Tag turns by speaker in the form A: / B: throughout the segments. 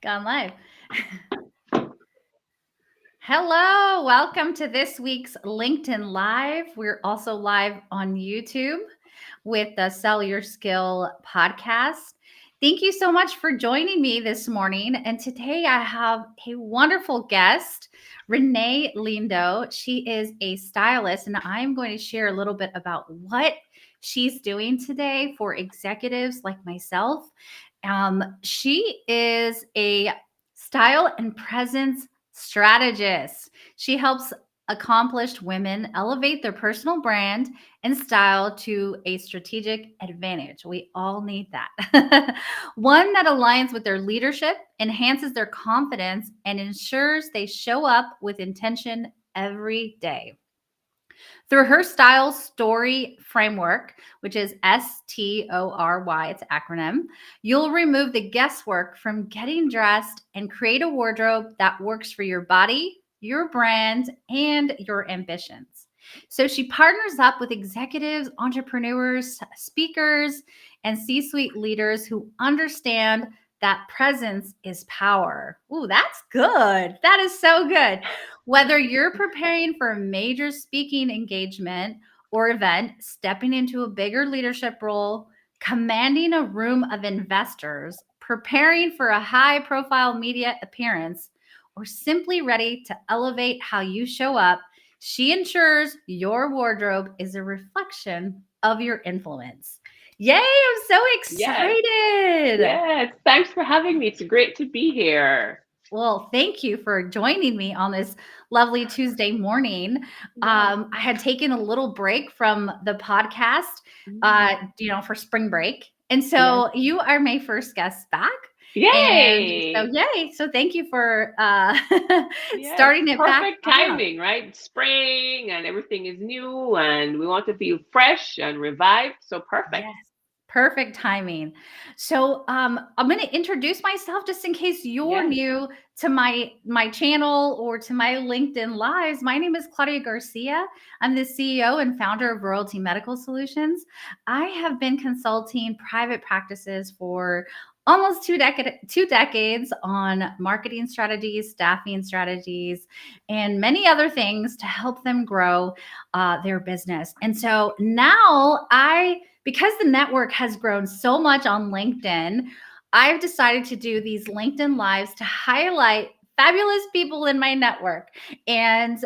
A: Gone live. Hello, welcome to this week's LinkedIn Live. We're also live on YouTube with the Sell Your Skill podcast. Thank you so much for joining me this morning. And today I have a wonderful guest, Renée Lindo. She is a stylist, and I'm going to share a little bit about what she's doing today for executives like myself. She is a style and presence strategist. She helps accomplished women elevate their personal brand and style to a strategic advantage. We all need that. One that aligns with their leadership, enhances their confidence, and ensures they show up with intention every day. Through her Style S.T.O.R.Y Framework, which is S.T.O.R.Y, it's an acronym, you'll remove the guesswork from getting dressed and create a wardrobe that works for your body, your brand, and your ambitions. So she partners up with executives, entrepreneurs, speakers, and C suite leaders who understand that presence is power. Ooh, that's good. That is so good. Whether you're preparing for a major speaking engagement or event, stepping into a bigger leadership role, commanding a room of investors, preparing for a high profile media appearance, or simply ready to elevate how you show up, she ensures your wardrobe is a reflection of your influence. Yay, I'm so
B: Yes,
A: excited.
B: yes. Thanks for having me. It's great to be here.
A: Well, thank you for joining me on this lovely Tuesday morning.
B: Yes.
A: I had taken a little break from the podcast,
B: Mm,
A: for spring break. And
B: yes.
A: so you are my first guest back. And so,
B: Yay!
A: yay. So, thank you for
B: Yes.
A: starting it back
B: Perfect
A: up.
B: timing, right? Spring and everything is new and we want to feel fresh and revived. So perfect.
A: Yes. Perfect timing. So I'm going to introduce myself just in case you're
B: Yes.
A: new to my channel or to my LinkedIn lives. My name is Claudia Garcia. I'm the CEO and founder of Royalty Medical Solutions. I have been consulting private practices for almost two decades on marketing strategies, staffing strategies, and many other things to help them grow their business. And so now because the network has grown so much on LinkedIn, I've decided to do these LinkedIn lives to highlight fabulous people in my network. And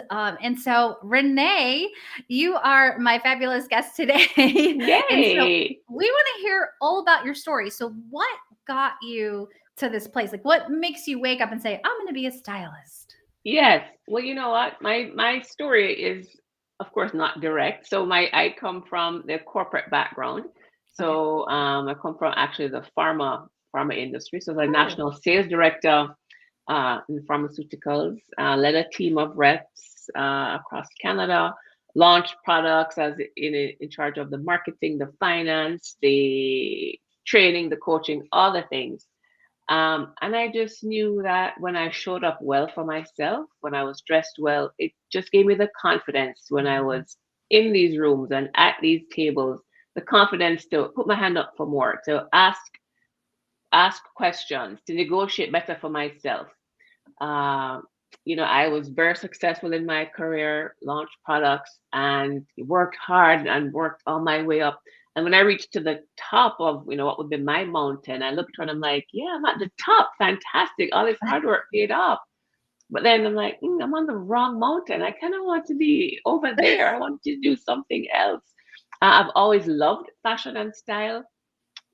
A: so Renée, you are my fabulous guest today. And so
B: Yay!
A: we want to hear all about your story. So what got you to this place? Like what makes you wake up and say, I'm going to be a stylist?
B: Yes. Well, you know what? My story is, of course, not direct. So I come from the corporate background.
A: Okay.
B: So I come from actually the pharma industry. So the
A: Oh,
B: national sales director in pharmaceuticals, led a team of reps across Canada, launched products as in charge of the marketing, the finance, the training, the coaching, all the things. And I just knew that when I showed up well for myself, when I was dressed well, it just gave me the confidence when I
A: mhm.
B: was in these rooms and at these tables, the confidence to put my hand up for more, to ask questions, to negotiate better for myself. Uh, I was very successful in my career, launched products, and worked hard and worked all my way up. And when I reached to the top of, what would be my mountain, I looked around, I'm like, yeah, I'm at the top. Fantastic. All this hard work paid off. But then I'm like, I'm on the wrong mountain. I kind of want to be over there. I want to do something else. I've always loved fashion and style.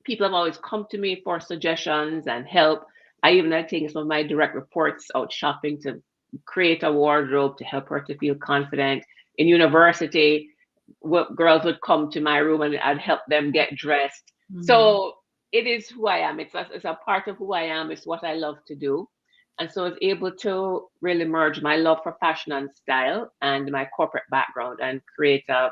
B: People have always come to me for suggestions and help. I even had taken some of my direct reports out shopping to create a wardrobe to help her to feel confident. In university, girls would come to my room and I'd help them get dressed.
A: Mhm.
B: So it is who I am. It's a part of who I am. It's what I love to do. And so I was able to really merge my love for fashion and style and my corporate background and create a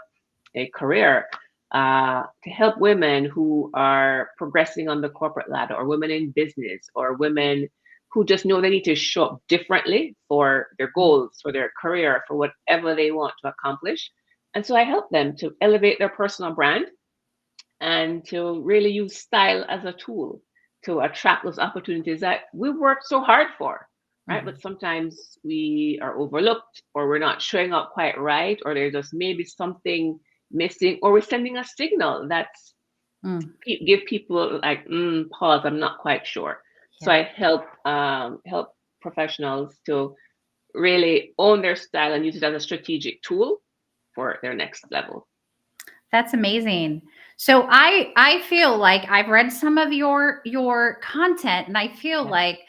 B: career to help women who are progressing on the corporate ladder, or women in business, or women who just know they need to show up differently for their goals, for their career, for whatever they want to accomplish. And so I help them to elevate their personal brand and to really use style as a tool to attract those opportunities that we worked so hard for, right?
A: Mhm.
B: But sometimes we are overlooked, or we're not showing up quite right, or there's just maybe something missing, or we're sending a signal that's
A: Mm.
B: give people like pause. I'm not quite sure. So
A: Yeah.
B: I help professionals to really own their style and use it as a strategic tool for their next level.
A: That's amazing. So I feel like I've read some of your content and I feel
B: Yeah.
A: like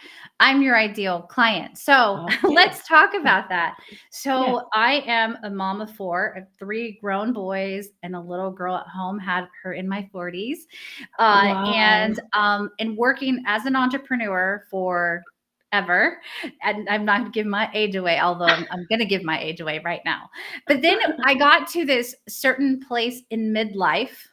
A: I'm your ideal client. So
B: Okay.
A: let's talk about that.
B: Yes.
A: So I am a mom of four, I have three grown boys and a little girl at home, had her in my 40s.
B: Wow.
A: And working as an entrepreneur for ever. And I'm not giving my age away, although I'm going to give my age away right now. But then I got to this certain place in midlife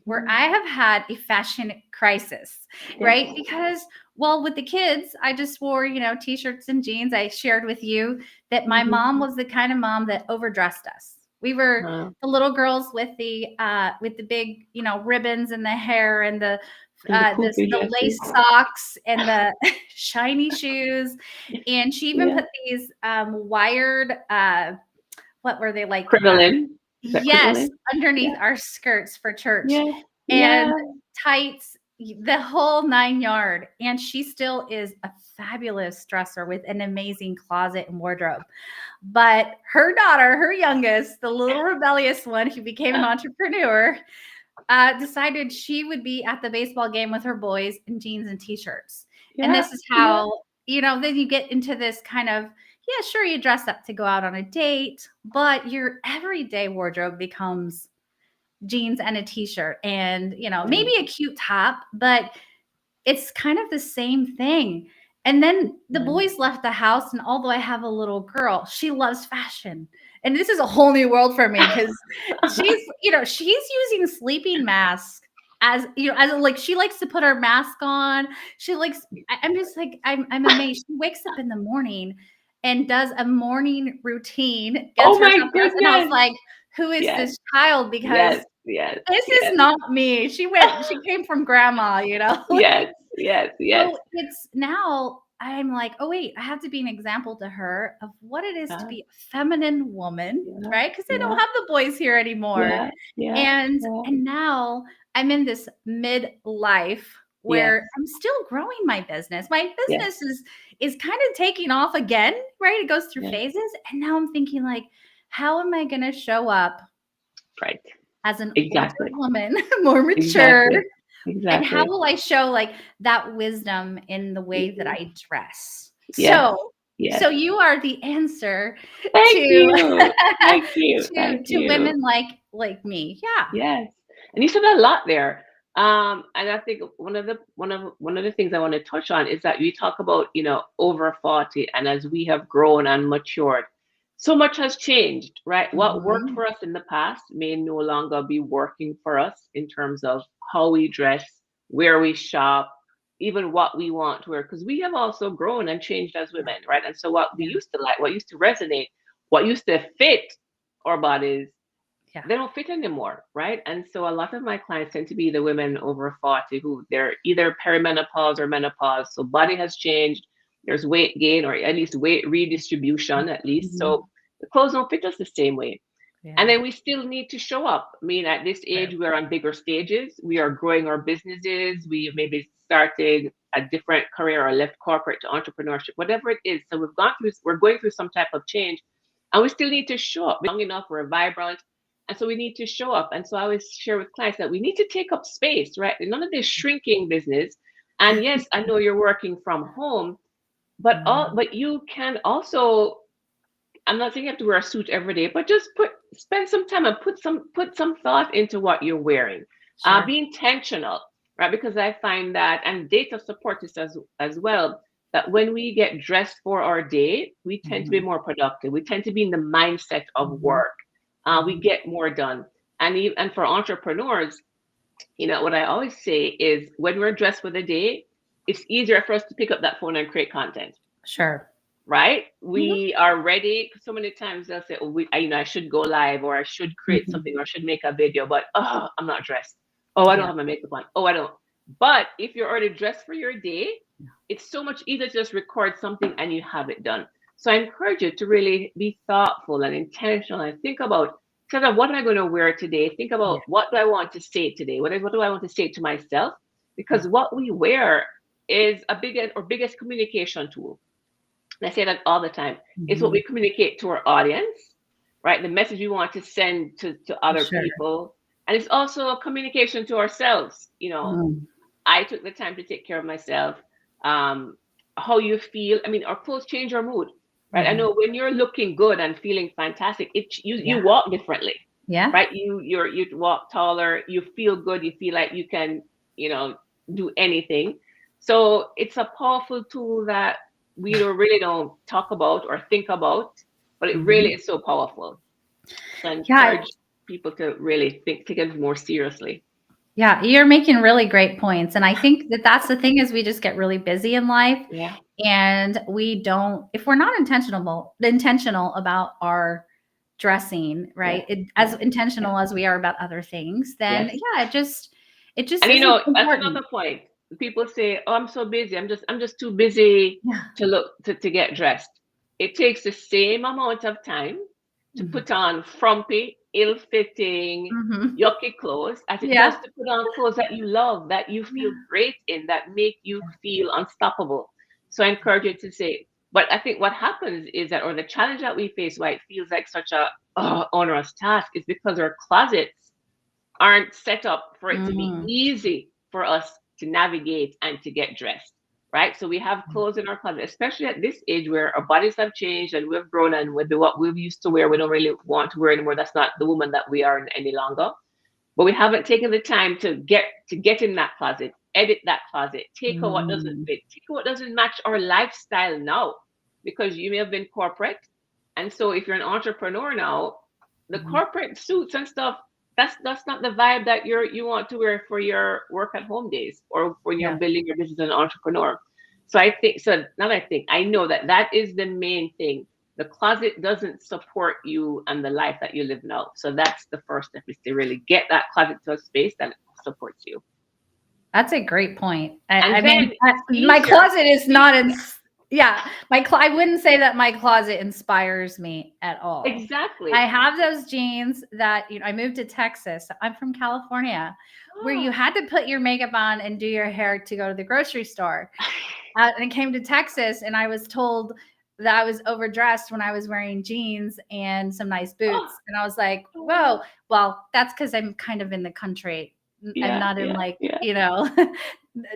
A: where
B: Mhm.
A: I have had a fashion crisis,
B: Yes.
A: right? Because, well, with the kids, I just wore, t-shirts and jeans. I shared with you that my
B: Mhm.
A: mom was the kind of mom that overdressed us. We were
B: Wow.
A: the little girls with the big, ribbons and the hair and
B: And the poofy
A: the
B: dresses.
A: lace socks and the shiny shoes. And she even
B: Yeah.
A: put these wired what were they like?
B: Crinoline. Is that
A: Yes,
B: crinoline?
A: underneath
B: Yeah.
A: our skirts for church
B: Yeah.
A: and
B: Yeah.
A: tights, the whole 9 yard. And she still is a fabulous dresser with an amazing closet and wardrobe. But her daughter, her youngest, the little rebellious one who became an entrepreneur, decided she would be at the baseball game with her boys in jeans and t-shirts. And
B: Yeah.
A: this is
B: Yeah.
A: how, then you get into this kind of, yeah, sure, you dress up to go out on a date, but your everyday wardrobe becomes jeans and a t-shirt and, maybe
B: Right.
A: a cute top, but it's kind of the same thing. And then the
B: Yeah.
A: boys left the house, and although I have a little girl, she loves fashion. And this is a whole new world for me because she's using sleeping mask as like she likes to put her mask on. She likes I'm just like I'm amazed. She wakes up in the morning and does a morning routine, gets
B: Oh my
A: herself dressed, and I was
B: goodness.
A: like, who is
B: Yes.
A: this child? Because
B: Yes. Yes.
A: this is
B: Yes.
A: not me. She came from grandma.
B: Yes. Yes. Yes.
A: So it's now I'm like, oh wait, I have to be an example to her of what it is to
B: Yeah.
A: be a feminine woman,
B: Yeah.
A: right? Because I don't
B: Yeah.
A: have the boys here anymore.
B: Yeah. Yeah.
A: And
B: Yeah.
A: and now I'm in this midlife
B: Yes.
A: where I'm still growing my business. My
B: Yes.
A: business is kind of taking off again, right? It goes through
B: Yes.
A: phases. And now I'm thinking like, how am I gonna show up
B: Right.
A: as an older
B: Exactly.
A: woman, more mature?
B: Exactly.
A: And how
B: Exactly.
A: will I show like that wisdom in the way that
B: Mhm.
A: I dress?
B: Yes.
A: So
B: Yes.
A: you are the answer
B: Thank
A: to
B: you. Thank you. Thank
A: to
B: you.
A: women like me. Yeah.
B: Yes. And you said a lot there. And I think one of the things I want to touch on is that you talk about, over 40, and as we have grown and matured, so much has changed, right? What worked
A: Mhm.
B: for us in the past may no longer be working for us in terms of how we dress, where we shop, even what we want to wear, because we have also grown and changed as
A: Yeah.
B: women, right? And so what we
A: Yeah.
B: used to like, what used to resonate, what used to fit our bodies,
A: Yeah.
B: they don't fit anymore, right? And so a lot of my clients tend to be the women over 40 who they're either perimenopause or menopause. So body has changed. There's weight gain or at least weight redistribution, at least.
A: Mhm.
B: So the clothes don't fit us the same way. And
A: Yeah.
B: then we still need to show up. I mean, at this
A: True.
B: age, we're on bigger stages. We are growing our businesses. We maybe started a different career or left corporate to entrepreneurship, whatever it is. So we're going through some type of change, and we still need to show up. We're young enough, we're vibrant, and so we need to show up. And so I always share with clients that we need to take up space, right? None of this shrinking business. And yes, I know you're working from home,
A: Mhm.
B: but you can also, I'm not saying you have to wear a suit every day, but just spend some time and put some thought into what you're wearing.
A: Sure.
B: Be intentional, right? Because I find that, and data support this as well, that when we get dressed for our day, we tend to be
A: Mhm.
B: more productive. We tend to be in the mindset of
A: Mhm.
B: work. We
A: Mhm.
B: get more done. And for entrepreneurs, what I always say is when we're dressed for the day, it's easier for us to pick up that phone and create content,
A: Sure.
B: right?
A: Mhm.
B: We are ready. So many times they'll say, "Oh, I should go live, or I should create
A: Mhm.
B: something, or I should make a video," but I'm not dressed. Oh, I don't
A: Yeah.
B: have my makeup on. Oh, I don't. But if you're already dressed for your day, it's so much easier to just record something and you have it done. So I encourage you to really be thoughtful and intentional and think about kind of what am I going to wear today? Think
A: Yeah.
B: about what do I want to say today? What do I want to say to myself? Because
A: Yeah.
B: what we wear is a biggest communication tool. And I say that all the time. It's what
A: Hmm.
B: we communicate to our audience, right? The message we want to send to
A: For
B: other
A: sure.
B: people. And it's also a communication to ourselves.
A: Mm.
B: I took the time to take care of myself. Um, how you feel. I mean, our clothes change our mood, right? I
A: Hmm.
B: know when you're looking good and feeling fantastic, you
A: Yeah.
B: walk differently,
A: Yeah.
B: right? You walk taller. You feel good. You feel like you can, you know, do anything. So it's a powerful tool that we really don't talk about or think about, but it really
A: Hmm.
B: is so powerful. So I
A: Yeah.
B: encourage people to really take it more seriously.
A: Yeah, you're making really great points, and I think that that's the thing is we just get really busy in life,
B: Yeah.
A: and we don't if we're not intentional about our dressing,
B: Yeah.
A: right? As
B: Yeah. Yeah.
A: intentional as we are about other things, then
B: Yes.
A: yeah, it just
B: And
A: isn't
B: that's
A: important.
B: another point. People say, "Oh, I'm so busy. I'm just too busy
A: Yeah.
B: to get dressed." It takes the same amount of time to
A: Mhm.
B: put on frumpy, ill-fitting,
A: Mhm.
B: yucky clothes as it does
A: Yeah.
B: to put on clothes that you love, that you feel great in, that make you feel unstoppable. So I encourage you to say, but I think what happens is that, or the challenge that we face, why it feels like such a onerous task, is because our closets aren't set up for it to be
A: Mm.
B: easy for us to navigate and to get dressed, right? So we have clothes in our closet, especially at this age where our bodies have changed and we've grown, and with what we used to wear, we don't really want to wear anymore. That's not the woman that we are any longer. But we haven't taken the time to get in that closet, edit that closet, take out what doesn't
A: Mm.
B: fit, take out what doesn't match our lifestyle now, because you may have been corporate, and so if you're an entrepreneur now, the
A: Mhm.
B: corporate suits and stuff, that's not the vibe that you want to wear for your work at home days or when you're
A: Yeah.
B: building your business as an entrepreneur. So I think so. Now I think I know that that is the main thing. The closet doesn't support you and the life that you live now. So that's the first step, is to really get that closet to a space that supports you.
A: That's a great point. I
B: And
A: mean,
B: then it's
A: my
B: easier.
A: closet is not in. Yeah, I wouldn't say that my closet inspires me at all. I
B: Exactly.
A: have those jeans that I moved to Texas. I'm from California, where you
B: Oh.
A: had to put your makeup on and do your hair to go to the grocery store. And I came to Texas, and I was told that I was overdressed when I was wearing jeans and some nice
B: Oh.
A: boots, and I was like, "Whoa!"
B: Oh.
A: Well, that's because I'm kind of in the country. I'm
B: Yeah.
A: not in
B: Yeah.
A: like
B: Yeah.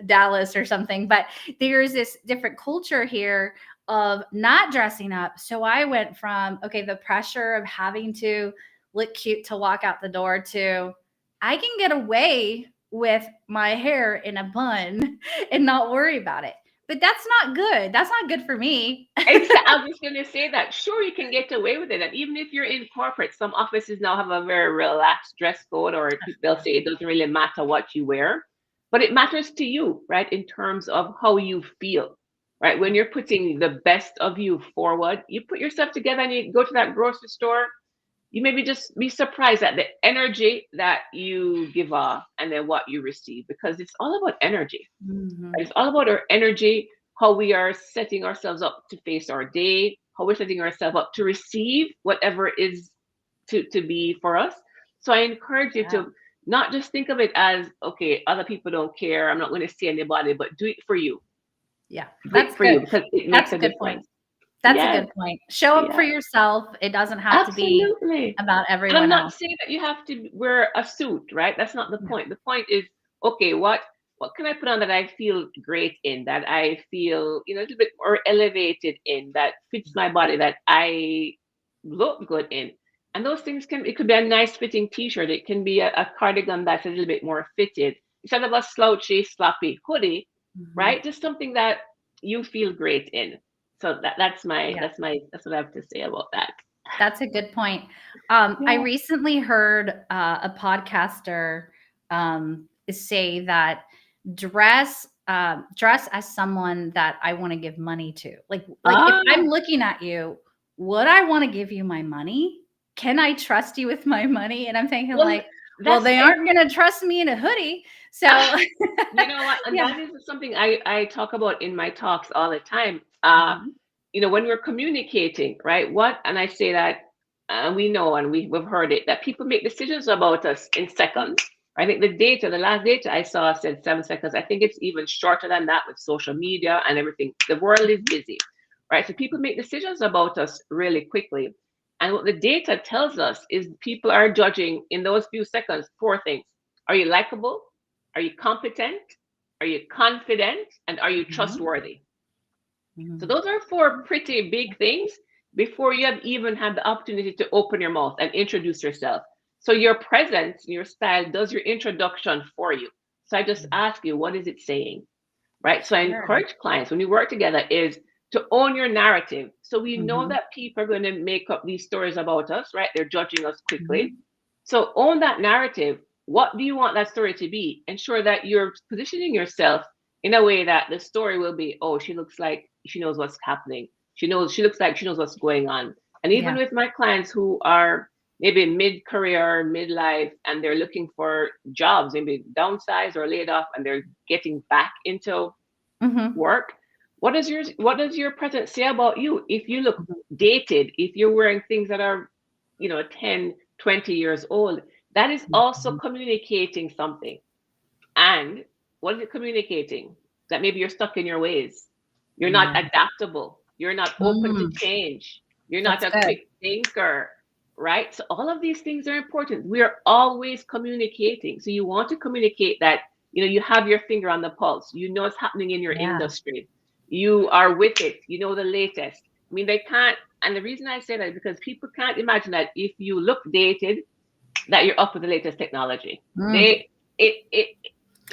A: Dallas or something, but there's this different culture here of not dressing up. So I went from the pressure of having to look cute to walk out the door to I can get away with my hair in a bun and not worry about it. But that's not good. That's not good for me.
B: I was going to say that. Sure, you can get away with it. And even if you're in corporate, some offices now have a very relaxed dress code, or they'll say it doesn't really matter what you wear, but it matters to you, right? In terms of how you feel, right? When you're putting the best of you forward, you put yourself together and you go to that grocery store, you maybe just be surprised at the energy that you give off and then what you receive, because it's all about energy.
A: Mhm.
B: It's all about our energy, how we are setting ourselves up to face our day, how we're setting ourselves up to receive whatever is to be for us. So I encourage you
A: Yeah.
B: to not just think of it as, okay, other people don't care, I'm not going to see anybody, but do it for you.
A: Yeah.
B: Do it
A: That's
B: for
A: good.
B: you, because it
A: That's
B: makes
A: a
B: a
A: good point.
B: difference.
A: That's a
B: Yes,
A: good point. Show up for
B: yes,
A: yourself. It doesn't have to be
B: absolutely.
A: about
B: And I'm
A: everyone
B: not
A: else.
B: saying that you have to wear a suit, right? That's not the
A: Yeah.
B: point. The point is, okay, what can I put on that I feel great in, that I feel, a little bit more elevated in, that fits my body, that I look good in. And those things it could be a nice fitting t-shirt. It can be a cardigan that's a little bit more fitted instead of a slouchy, sloppy hoodie,
A: Mhm.
B: right? Just something that you feel great in. So
A: Yeah.
B: that's what I have to say about that.
A: That's a good point. I
B: Yeah.
A: recently heard a podcaster say that dress as someone that I want to give money to. Like if I'm
B: Ah,
A: looking at you, would I want to give you my money? Can I trust you with my money? And I'm thinking
B: well,
A: like, Well,
B: That's
A: they aren't going to trust me in a hoodie. So,
B: you know what? And
A: yeah.
B: that is something I talk about in my talks all the time.
A: Mhm.
B: When we're communicating, right? And I say that, we know and we've heard it, that people make decisions about us in seconds. I think the last data I saw said 7 seconds. I think it's even shorter than that with social media and everything. The world is busy, right? So people make decisions about us really quickly. And what the data tells us is people are judging in those few seconds 4 things. Are you likable? Are you competent? Are you confident? And are you
A: Mhm.
B: trustworthy? So
A: Mhm.
B: those are 4 pretty big things before you have even had the opportunity to open your mouth and introduce yourself. So your presence, your style does your introduction for you. So I just ask you, what is it saying? Right? So I
A: Sure.
B: encourage clients when we work together is to own your narrative. So we know
A: Mhm.
B: that people are going to make up these stories about us, right? They're judging us quickly.
A: Mhm.
B: So own that narrative. What do you want that story to be? Ensure that you're positioning yourself in a way that the story will be, oh, she looks like she knows what's happening. She looks like she knows what's going on. And even
A: Yeah.
B: with my clients who are maybe mid-career, midlife, and they're looking for jobs, maybe downsized or laid off, and they're getting back into
A: Mhm.
B: work. What does your presence say about you? If you look
A: Mhm.
B: dated, if you're wearing things that are 10, 20 years old, that is also
A: Mhm.
B: communicating something. And what is it communicating? That maybe you're stuck in your ways. You're not
A: Yeah.
B: adaptable. You're not open to
A: Mm.
B: change. You're not
A: That's
B: a
A: good.
B: quick thinker, right? So all of these things are important. We are always communicating. So you want to communicate that, you have your finger on the pulse. You know what's happening in your
A: Yeah.
B: industry. You are with it. You know the latest. I mean, they can't, and the reason I say that is because people can't imagine that if you look dated, that you're up with the latest technology.
A: Mm.
B: They it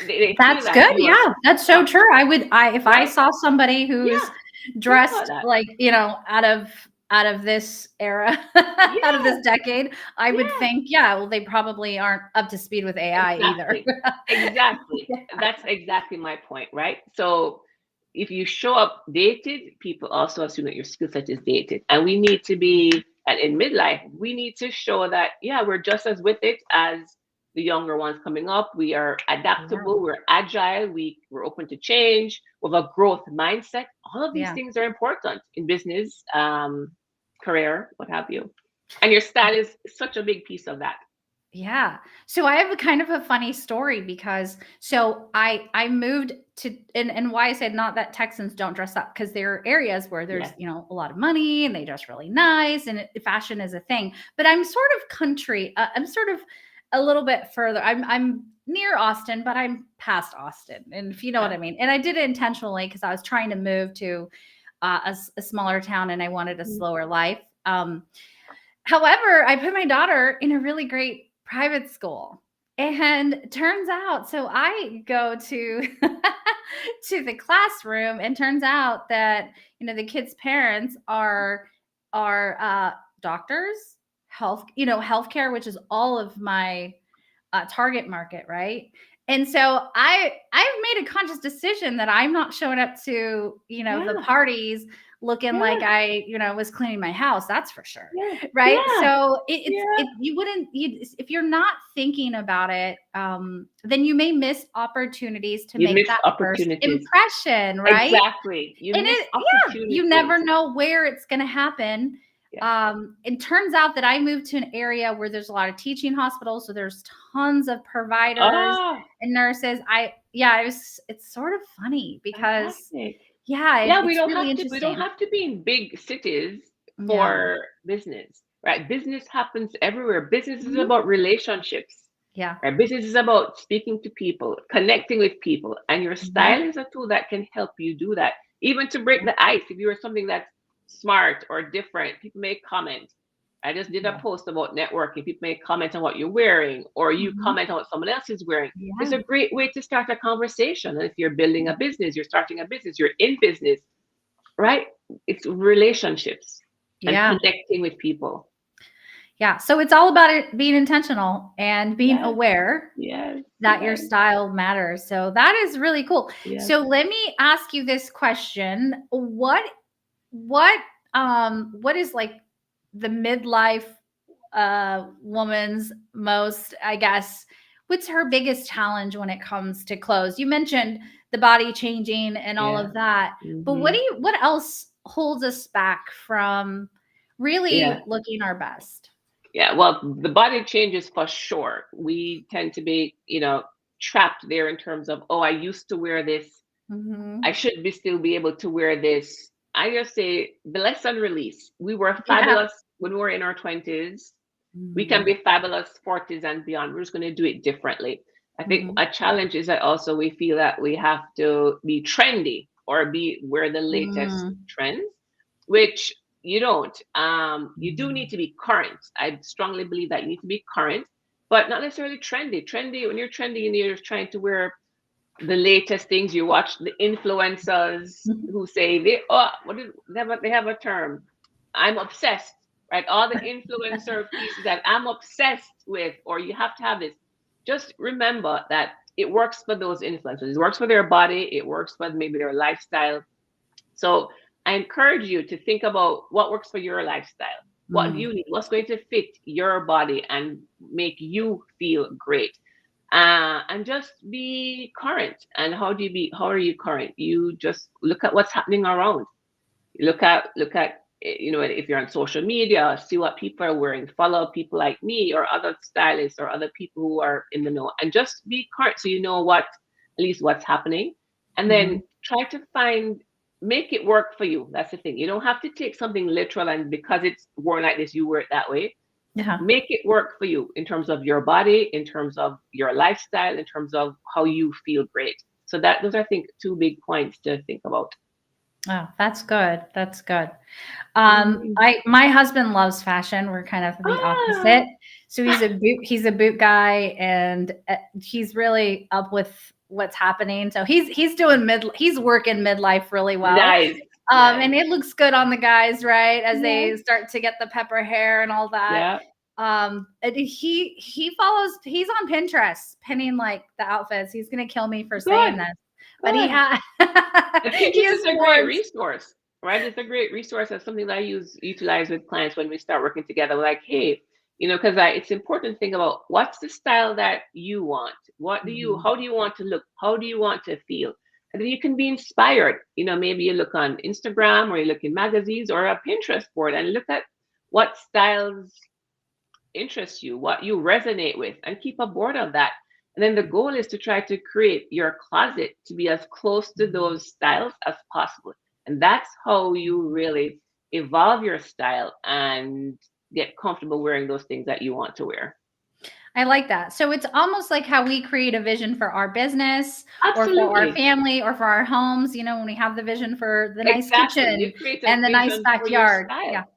B: they feel
A: That's
B: that
A: good.
B: you are
A: Yeah, that's so
B: stuck,
A: true. If I
B: right?
A: saw somebody who's
B: Yeah, think about
A: dressed
B: that.
A: like, out of this era, out of
B: Yeah,
A: this decade, I would
B: yeah,
A: think, yeah, well, they probably aren't up to speed with AI either.
B: exactly. Exactly. That's exactly my point, right? So if you show up dated, people also assume that your skill set is dated. And we need to be, and in midlife, we need to show that, yeah, we're just as with it as the younger ones coming up. We are
A: Yeah.
B: adaptable, we're agile, we're open to change, we have a growth mindset. All of these
A: Yeah.
B: things are important in business, career, what have you. And your style is such a big piece of that.
A: Yeah. So I have a kind of a funny story because I moved to, and why I said not that Texans don't dress up, because there are areas where there's,
B: Yes.
A: a lot of money and they dress really nice and fashion is a thing. But I'm sort of country. I'm sort of a little bit further. I'm near Austin, but I'm past Austin. And if you know what
B: Yeah.
A: I mean. And I did it intentionally because I was trying to move to a smaller town and I wanted a slower life. However, I put my daughter in a really great private school. And turns out, so I go to to the classroom, and turns out that the kids' parents are doctors, healthcare, which is all of my target market, right? And so I've made a conscious decision that I'm not showing up to the
B: Yeah.
A: parties looking like
B: Yeah.
A: I was cleaning my house. That's for sure,
B: Yeah.
A: right?
B: Yeah.
A: So
B: Yeah.
A: you wouldn't if you're not thinking about it, then you may miss opportunities to
B: You
A: make
B: missed
A: that first
B: opportunities.
A: impression, right?
B: Exactly. You
A: And
B: missed
A: you never
B: opportunities.
A: know where it's going to happen.
B: Yes.
A: It turns out that I moved to an area where there's a lot of teaching hospitals, so there's tons of providers
B: Oh,
A: and nurses. It's sort of funny because
B: fantastic.
A: yeah,
B: Yeah, we
A: it's
B: don't
A: really
B: have to we don't
A: interesting.
B: have to be in big cities
A: Yeah.
B: for business, right? Business happens everywhere. Business is
A: Mhm.
B: about relationships,
A: Yeah.
B: right? Business is about speaking to people, connecting with people, and your
A: Mhm.
B: style is a tool that can help you do that. Even to break the ice, if you are something that's smart or different, people may comment. I just did a
A: Yeah.
B: post about networking. People may comment on what you're wearing, or you
A: Mhm.
B: comment on what someone else is wearing. It's
A: Yeah.
B: a great way to start a conversation. And if you're building
A: Yeah.
B: a business, you're starting a business, you're in business, right? It's relationships and
A: Yeah.
B: connecting with people.
A: Yeah. So it's all about it being intentional and being
B: Yes,
A: aware
B: yes,
A: that your
B: yes,
A: style matters. So that is really cool.
B: yes.
A: So let me ask you this question. What is like the midlife? woman's most, I guess, what's her biggest challenge when it comes to clothes? You mentioned the body changing and all
B: Yeah.
A: of that, but
B: Hmm.
A: what else holds us back from really
B: Yeah.
A: looking our best?
B: Yeah. Well, the body changes for sure. We tend to be, trapped there in terms of, oh, I used to wear this. I
A: Hmm.
B: should be still be able to wear this. I just say the lesson release. We were
A: Yeah.
B: fabulous when we were in our 20s. We can
A: Hmm.
B: be fabulous 40s and beyond. We're just going to do it differently. I think
A: Hmm.
B: a challenge is that also we feel that we have to be trendy or be wear the latest
A: Mm.
B: trends, which you don't. You do need to be current. I strongly believe that you need to be current, but not necessarily trendy. Trendy, when you're trendy and you're trying to wear the latest things, you watch the influencers who say they have a term, I'm obsessed, right? All the influencer pieces that I'm obsessed with, or you have to have this. Just remember that it works for those influencers. It works for their body. It works for maybe their lifestyle. So I encourage you to think about what works for your lifestyle. What do
A: Mm.
B: you need? What's going to fit your body and make you feel great? And just be current. And how are you current? You just look at what's happening around. Look at if you're on social media, see what people are wearing, follow people like me or other stylists or other people who are in the know, and just be current so you know what at least what's happening. And then
A: Mhm.
B: try to make it work for you. That's the thing. You don't have to take something literal and because it's worn like this, you wear it that way.
A: Yeah.
B: Make it work for you in terms of your body, in terms of your lifestyle, in terms of how you feel great. So that those are, I think, two big points to think about.
A: Oh, that's good. That's good.
B: Mhm.
A: My husband loves fashion. We're kind of the
B: Ah,
A: opposite. So he's a boot guy, and he's really up with what's happening. So he's working midlife really well.
B: nice, nice.
A: And it looks good on the guys, right? As
B: Yeah,
A: they start to get the pepper hair and all that.
B: yeah,
A: And he's on Pinterest pinning like the outfits. He's gonna kill me for saying
B: good,
A: this, but he
B: good.
A: has
B: And
A: he
B: Pinterest
A: has
B: is a great
A: forged.
B: resource, right? It's a great resource. That's something that I utilize with clients when we start working together. We're like, hey, because it's important to think about what's the style that you want.
A: Mhm.
B: How do you want to look? How do you want to feel? And then you can be inspired. Maybe you look on Instagram or you look in magazines or a Pinterest board and look at what styles interest you, what you resonate with, and keep a board of that. And then the goal is to try to create your closet to be as close to
A: Mhm.
B: those styles as possible. And that's how you really evolve your style and get comfortable wearing those things that you want to wear.
A: I like that. So it's almost like how we create a vision for our business or for our
B: Absolutely.
A: family or for our homes, when we have the vision for the nice
B: Exactly. You
A: kitchen
B: create a
A: and the nice
B: vision for your
A: backyard. Yeah.
B: style,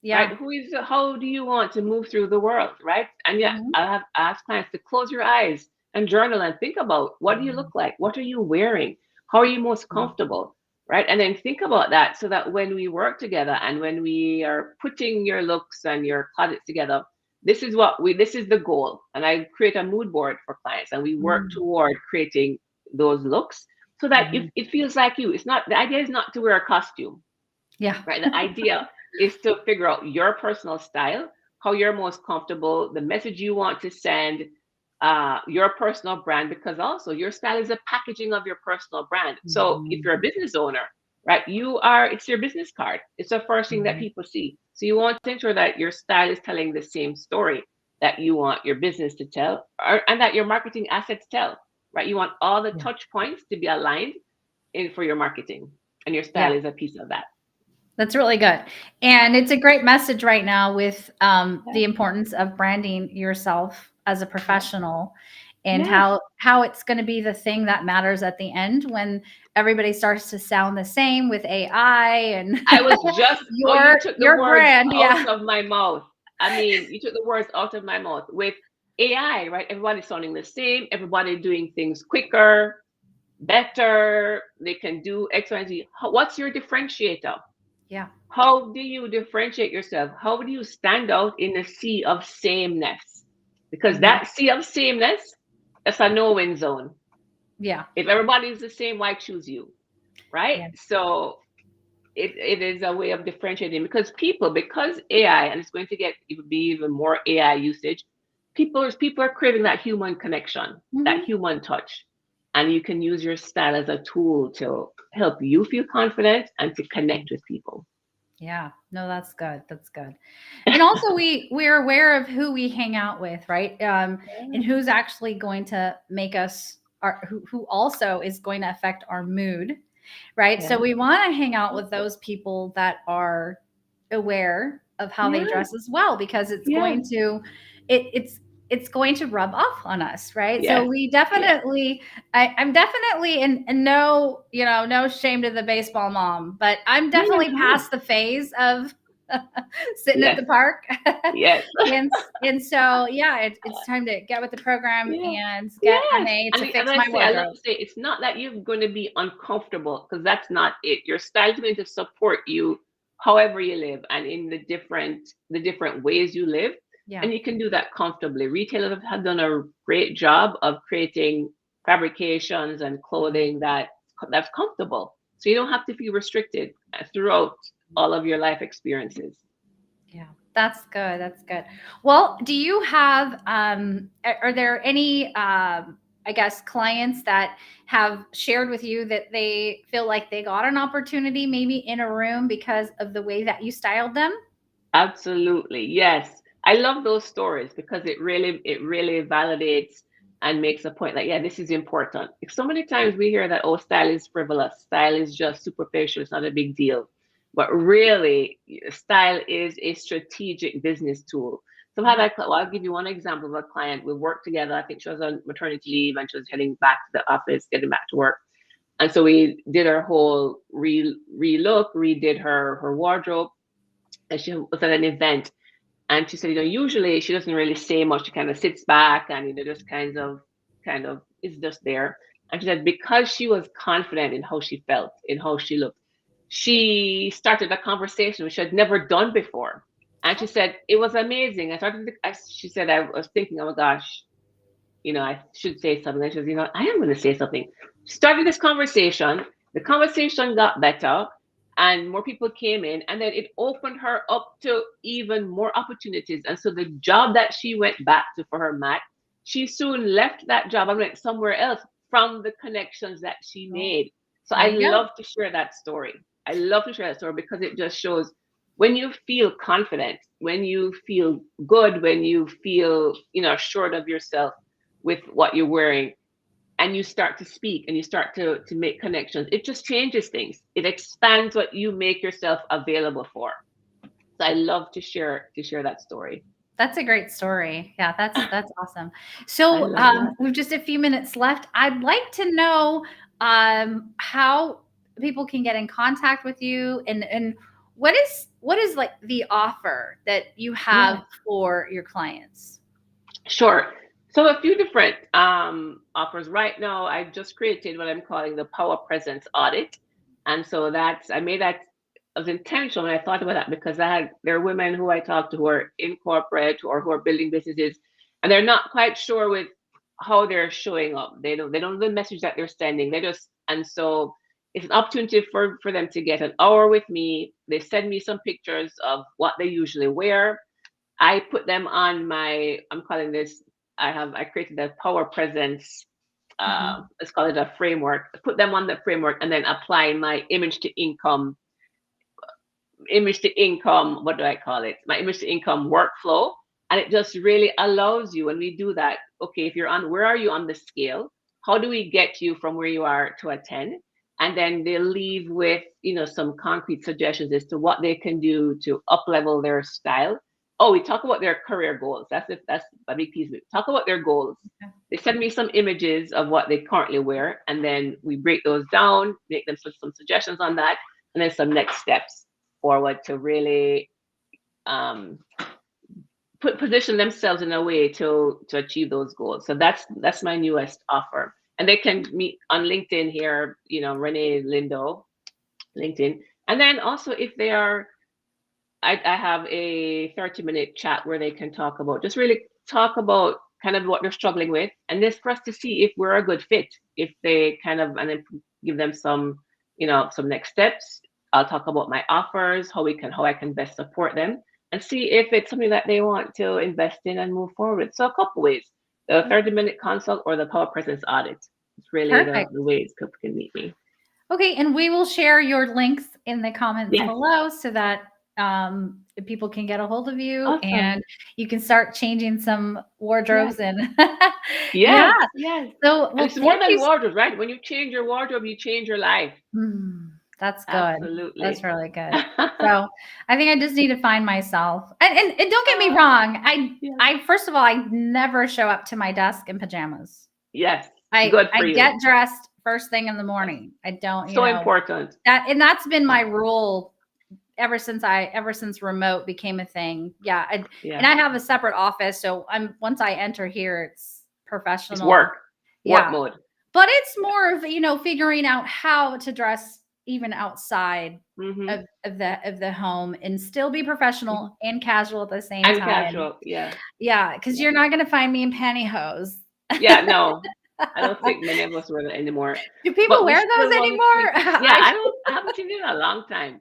A: Yeah.
B: right? How do you want to move through the world, right? And yeah,
A: Mhm.
B: I have asked clients to close your eyes and journal and think about what do you
A: Mhm.
B: look like? What are you wearing? How are you most comfortable? Right. And then think about that so that when we work together and when we are putting your looks and your closets together, this is the goal. And I create a mood board for clients and we work
A: Mhm.
B: toward creating those looks so that if
A: Mhm.
B: it feels like you, the idea is not to wear a costume,
A: Yeah.
B: right? The idea is to figure out your personal style, how you're most comfortable, the message you want to send, your personal brand, because also your style is a packaging of your personal brand. So if
A: Mhm.
B: you're a business owner, right, it's your business card. It's the first thing that
A: Mhm.
B: people see. So you want to ensure that your style is telling the same story that you want your business to tell, and that your marketing assets tell, right? You want all the
A: Yeah.
B: touch points to be aligned in for your marketing, and your style
A: Yeah.
B: is a piece of that.
A: That's really good. And it's a great message right now with
B: Yeah.
A: the importance of branding yourself as a
B: Yeah.
A: professional and
B: Yes.
A: how it's going to be the thing that matters at the end when everybody starts to sound the same with AI and
B: I was just, oh, you took the
A: your
B: words
A: brand.
B: out
A: Yeah.
B: of my mouth. I mean, you took the words out of my mouth. With AI, right? Everybody's sounding the same, everybody doing things quicker, better. They can do X, Y, and Z. What's your differentiator?
A: Yeah.
B: How do you differentiate yourself? How do you stand out in a sea of sameness? Because
A: Mhm.
B: that sea of sameness, that's a no-win zone.
A: Yeah.
B: If everybody's the same, why choose you? Right?
A: Yeah.
B: So it is a way of differentiating because AI, and it's going to be even more AI usage. People are craving that human connection, that
A: Mhm.
B: human touch, and you can use your style as a tool to help you feel confident and to connect with people.
A: Yeah, no, that's good. That's good. And also we're aware of who we hang out with, right? And who's actually going to make us who also is going to affect our mood, right? So
B: Yeah,
A: we want to hang out with those people that are aware of how they
B: yeah,
A: dress as well, because it's
B: yeah,
A: going to it's going to rub off on us, right? So
B: yes,
A: we
B: yes,
A: definitely I'm definitely in no, no shame to the baseball mom, but I'm
B: no, no,
A: definitely
B: no,
A: past the phase of sitting at
B: yes,
A: the park.
B: yes,
A: and so yeah, it's time to get with the program
B: yeah.
A: and get
B: Yes,
A: Renee
B: and
A: to
B: as
A: fix
B: I
A: my
B: say, I love
A: wardrobe.
B: to say it's not that you're going to be uncomfortable because that's not it. Your style is going to support you however you live and in the different ways you live,
A: Yeah.
B: and you can do that comfortably. Retailers have done a great job of creating fabrications and clothing that's comfortable, so you don't have to feel restricted throughout all of your life experiences.
A: Yeah, that's good. That's good. Well, do you have are there any I guess clients that have shared with you that they feel like they got an opportunity maybe in a room because of the way that you styled them?
B: Absolutely. Yes. I love those stories because it really validates and makes a point that, yeah, this is important. So many times we hear that, oh, style is frivolous, style is just superficial, it's not a big deal. But really, style is a strategic business tool. So
A: Yeah.
B: well, I'll give you one example of a client. We worked together. I think she was on maternity leave and she was heading back to the office, getting back to work. And so we did our whole re-look, redid her wardrobe, and she was at an event, and she said, usually she doesn't really say much. She kind of sits back and just kind of is just there. And she said because she was confident in how she felt, in how she looked, she started a conversation which she had never done before. And she said it was amazing. She said, I was thinking, oh my gosh, I should say something. And she says, I am going to say something. Started this conversation. The conversation got better and more people came in. And then it opened her up to even more opportunities. And so the job that she went back to for her mat, she soon left that job and went somewhere else from the connections that she
A: Well,
B: made. So
A: there
B: I
A: you go.
B: love to share that story. I love to share that story because it just shows when you feel confident, when you feel good, when you feel, assured of yourself with what you're wearing, and you start to speak and you start to make connections, it just changes things. It expands what you make yourself available for. So I love to share that story.
A: That's a great story. Yeah, that's awesome.
B: I
A: So,
B: love that.
A: we've just a few minutes left. I'd like to know how people can get in contact with you, and what is like the offer that you have
B: Yeah,
A: for your clients?
B: sure. So a few different offers right now. I just created what I'm calling the Power Presence Audit, and so I made that as intentional. And I thought about that because there are women who I talk to who are in corporate or who are building businesses, and they're not quite sure with how they're showing up. They don't know the message that they're sending. And so it's an opportunity for them to get an hour with me. They send me some pictures of what they usually wear. I put them on I'm calling this, I created a power presence,
A: Mhm.
B: let's call it a framework. Put them on the framework and then apply my image to income, what do I call it? My image to income workflow. And it just really allows you, when we do that, okay, if where are you on the scale? How do we get you from where you are to a 10? And then they leave with, some concrete suggestions as to what they can do to up level their style. Oh, we talk about their career goals. That's a big piece of it. Talk about their goals.
A: Okay.
B: They send me some images of what they currently wear, and then we break those down, make them some suggestions on that, and then some next steps forward to really um, position themselves in a way to achieve those goals. So that's my newest offer, and they can meet on LinkedIn here. Renee Lindo, LinkedIn, and then also if they are, I have a 30-minute chat where they can talk about kind of what they're struggling with, and this for us to see if we're a good fit, if they kind of, and then give them some next steps, I'll talk about my offers, how I can best support them, and see if it's something that they want to invest in and move forward. So a couple ways: the 30-minute consult or the Power Presence audit. It's really
A: Perfect.
B: the ways people can meet me.
A: Okay, and we will share your links in the comments
B: Yes,
A: below so that people can get a hold of you
B: awesome.
A: and you can start changing some
B: Yes,
A: wardrobes and yeah.
B: yes, yes.
A: So,
B: And
A: well,
B: it's more
A: thank
B: than
A: you.
B: wardrobe, right? When you change your wardrobe, you change your life.
A: That's good. That's
B: Absolutely.
A: really good. So I think I just need to find myself. And don't get me
B: Uh,
A: wrong.
B: yeah.
A: I first of all, I never show up to my desk in pajamas.
B: Yes,
A: I
B: good
A: I
B: for you.
A: get dressed first thing in the
B: Yes.
A: morning. I don't,
B: So important.
A: and that's been my
B: Yeah,
A: rule ever since remote became a thing. Yeah, and
B: yeah.
A: I have a separate office, so once I enter here, it's
B: It's
A: professional.
B: work
A: Yeah,
B: mode.
A: but it's more of figuring out how to dress even outside
B: Mm-hmm.
A: of the home and still be professional
B: Hmm.
A: and casual at the same
B: And
A: time.
B: casual. Yeah,
A: Yeah, because
B: yeah.
A: you're not going to find me in pantyhose.
B: Yeah, no, I don't think many of us wear that anymore.
A: Do people
B: But we
A: wear
B: still
A: those
B: want to
A: anymore?
B: think, yeah, I haven't seen it in a long time.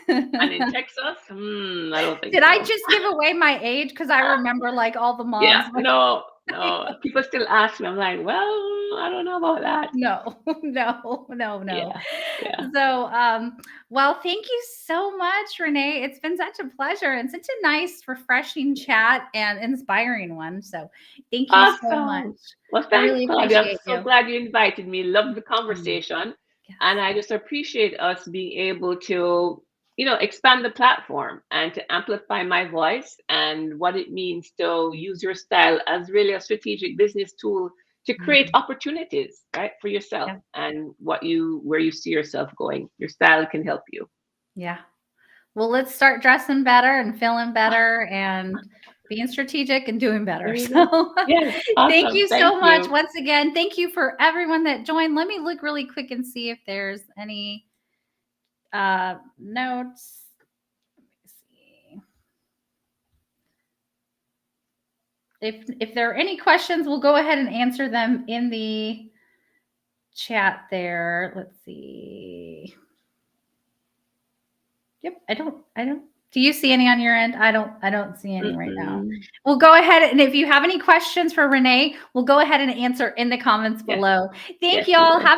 B: And in Texas, I don't think
A: Did I
B: so.
A: just give away my age? Because I remember like all the
B: Yeah,
A: moms.
B: no, no. People still ask me. I'm like, well, I don't know about that.
A: No, no.
B: Yeah, yeah.
A: So, well, thank you so much, Renee. It's been such a pleasure and such a nice, refreshing chat and inspiring one. So, thank you so much.
B: Awesome. Well,
A: I
B: thanks,
A: really
B: Claudia. I'm
A: appreciate
B: so
A: you.
B: glad you invited me. Love the
A: Mm,
B: conversation.
A: yes.
B: And I just appreciate us being able to, expand the platform and to amplify my voice and what it means to use your style as really a strategic business tool to create
A: Mhm.
B: opportunities, right, for yourself
A: Yeah.
B: and where you see yourself going. Your style can help you.
A: Yeah. Well, let's start dressing better and feeling better and being strategic and doing better.
B: There you go.
A: So,
B: Yes,
A: thank
B: awesome.
A: you
B: Thank
A: so much
B: you.
A: once again. Thank you for everyone that joined. Let me look really quick and see if there's any notes. Let me see. If there are any questions, we'll go ahead and answer them in the chat there. Let's see. Yep, I don't. Do you see any on your end? I don't see any right now.
B: Mm-mm.
A: We'll go ahead and if you have any questions for Renee, we'll go ahead and answer in the comments
B: Yes,
A: below. Thank
B: yes,
A: you
B: we
A: all.
B: will.
A: Have